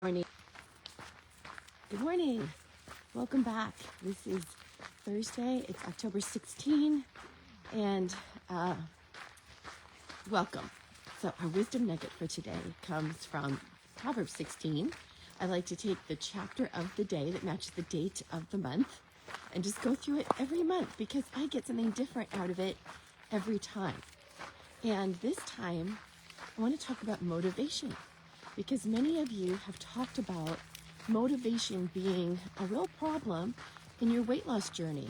Morning. Good morning. Welcome back. This is Thursday. It's October 16, and welcome. So our wisdom nugget for today comes from Proverbs 16. I like to take the chapter of the day that matches the date of the month and just go through it every month because I get something different out of it every time. And this time, I want to talk about motivation because many of you have talked about motivation being a real problem in your weight loss journey.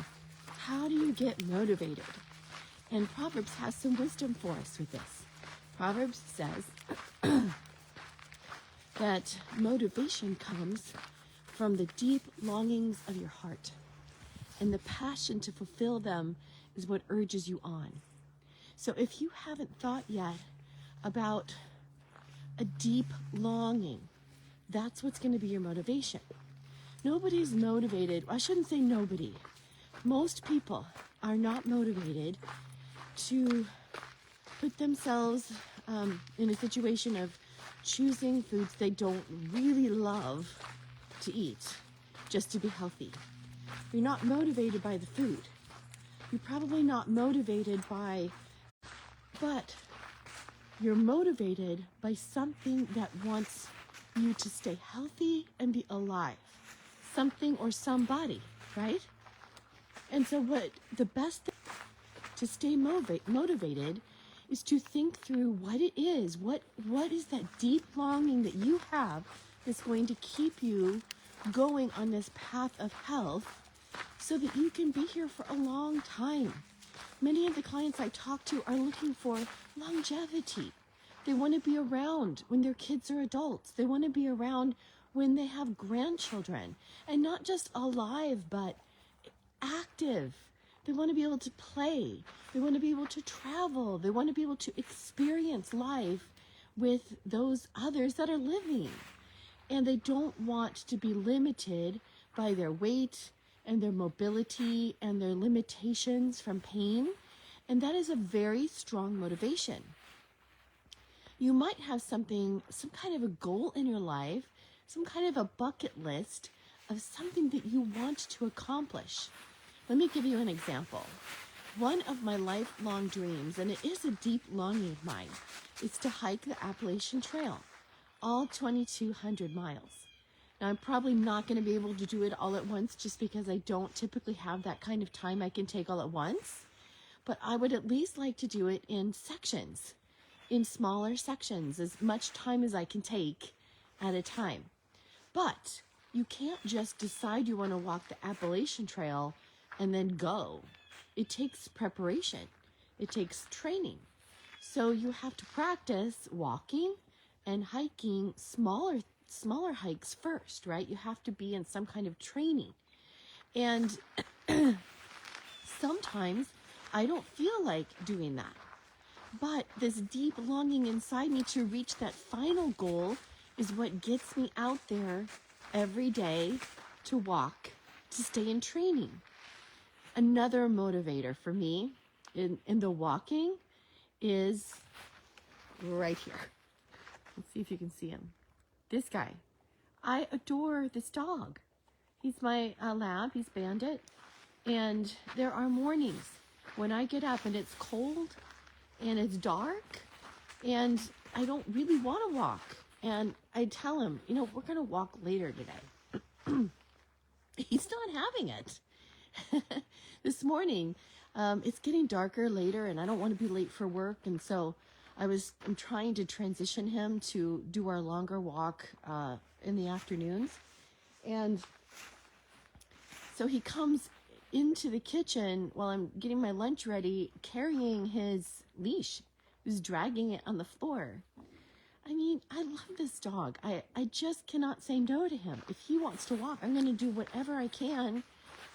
How do you get motivated? And Proverbs has some wisdom for us with this. Proverbs says that motivation comes from the deep longings of your heart, and the passion to fulfill them is what urges you on. So if you haven't thought yet about a deep longing, that's what's going to be your motivation. Nobody's motivated. I shouldn't say nobody. Most people are not motivated to put themselves in a situation of choosing foods they don't really love to eat just to be healthy. You're not motivated by the food. You're probably not motivated but you're motivated by something that wants you to stay healthy and be alive. Something or somebody, right? And so what the best thing to stay motivated is to think through what it is. What is that deep longing that you have that's going to keep you going on this path of health so that you can be here for a long time. Many of the clients I talk to are looking for longevity. They want to be around when their kids are adults. They want to be around when they have grandchildren, and not just alive, but active. They want to be able to play. They want to be able to travel. They want to be able to experience life with those others that are living. And they don't want to be limited by their weight and their mobility and their limitations from pain. And that is a very strong motivation. You might have some kind of a goal in your life, some kind of a bucket list of something that you want to accomplish. Let me give you an example. One of my lifelong dreams, and it is a deep longing of mine, is to hike the Appalachian Trail, all 2,200 miles. Now, I'm probably not going to be able to do it all at once just because I don't typically have that kind of time I can take all at once, but I would at least like to do it in sections, in smaller sections, as much time as I can take at a time. But you can't just decide you want to walk the Appalachian Trail and then go. It takes preparation. It takes training. So you have to practice walking and hiking smaller hikes first, right? You have to be in some kind of training. And sometimes I don't feel like doing that. But this deep longing inside me to reach that final goal is what gets me out there every day to walk, to stay in training. Another motivator for me in the walking is right here. Let's see if you can see him. This guy. I adore this dog. He's my lab. He's Bandit. And there are mornings when I get up and it's cold and it's dark and I don't really want to walk. And I tell him, we're going to walk later today. He's not having it. This morning, it's getting darker later and I don't want to be late for work. And so I'm trying to transition him to do our longer walk in the afternoons. And so he comes into the kitchen while I'm getting my lunch ready, carrying his leash. He was dragging it on the floor. I mean, I love this dog. I just cannot say no to him. If he wants to walk, I'm going to do whatever I can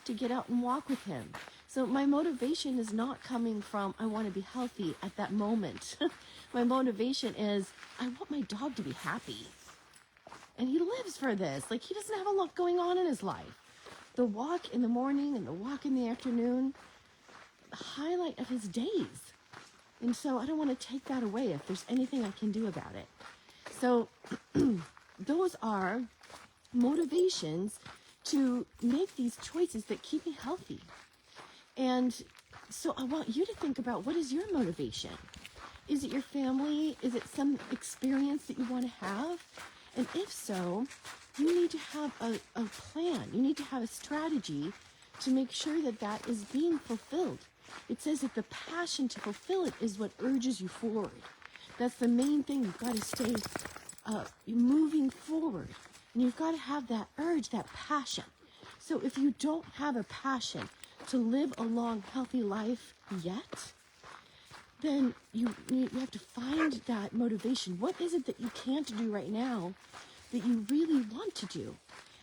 to get out and walk with him. So my motivation is not coming from, I want to be healthy at that moment. My motivation is, I want my dog to be happy. And he lives for this. Like, he doesn't have a lot going on in his life. The walk in the morning and the walk in the afternoon, the highlight of his days. And so I don't want to take that away if there's anything I can do about it. So those are motivations to make these choices that keep me healthy. And so I want you to think about, what is your motivation? Is it your family? Is it some experience that you want to have? And if so, you need to have a plan. You need to have a strategy to make sure that that is being fulfilled. It says that the passion to fulfill it is what urges you forward. That's the main thing. You've got to stay moving forward. And you've got to have that urge, that passion. So if you don't have a passion to live a long, healthy life yet, then you have to find that motivation. What is it that you can't do right now that you really want to do?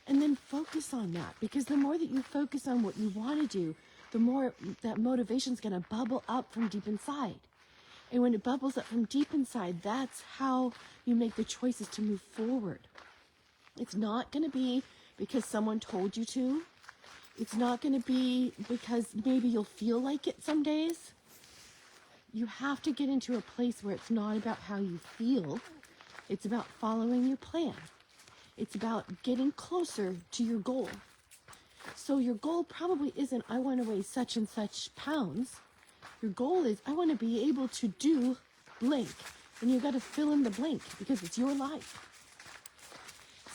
And then focus on that, because the more that you focus on what you want to do, the more that motivation is going to bubble up from deep inside. And when it bubbles up from deep inside, that's how you make the choices to move forward. It's not going to be because someone told you to. It's not going to be because maybe you'll feel like it some days. You have to get into a place where it's not about how you feel. It's about following your plan. It's about getting closer to your goal. So your goal probably isn't, I want to weigh such and such pounds. Your goal is, I want to be able to do blank. And you've got to fill in the blank because it's your life.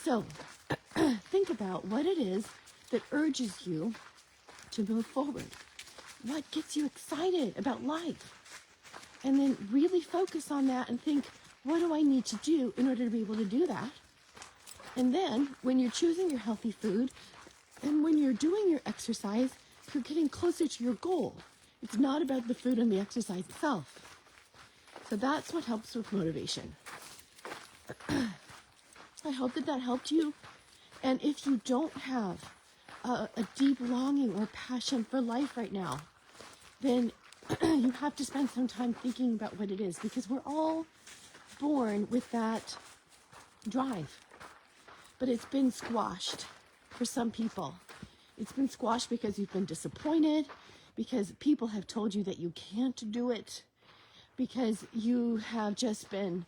So think about what it is that urges you to move forward. What gets you excited about life? And then really focus on that and think, what do I need to do in order to be able to do that? And then when you're choosing your healthy food and when you're doing your exercise, you're getting closer to your goal. It's not about the food and the exercise itself. So that's what helps with motivation. I hope that that helped you. And if you don't have a deep longing or passion for life right now, then you have to spend some time thinking about what it is, because we're all born with that drive. But it's been squashed for some people. It's been squashed because you've been disappointed, because people have told you that you can't do it, because you have just been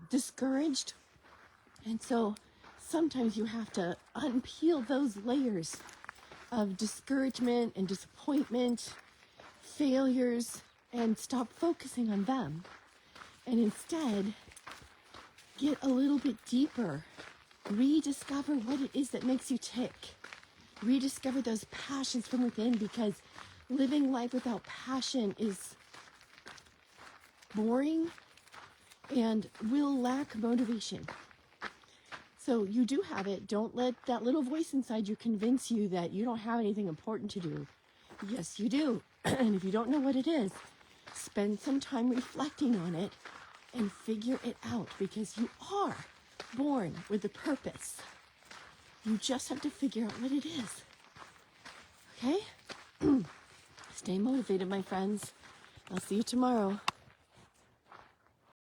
discouraged. And so sometimes you have to unpeel those layers of discouragement and disappointment, failures, and stop focusing on them. And instead, get a little bit deeper. Rediscover what it is that makes you tick. Rediscover those passions from within, because living life without passion is boring and will lack motivation. So you do have it. Don't let that little voice inside you convince you that you don't have anything important to do. Yes, you do. And if you don't know what it is, spend some time reflecting on it and figure it out, because you are born with a purpose. You just have to figure out what it is. Okay? Stay motivated, my friends. I'll see you tomorrow.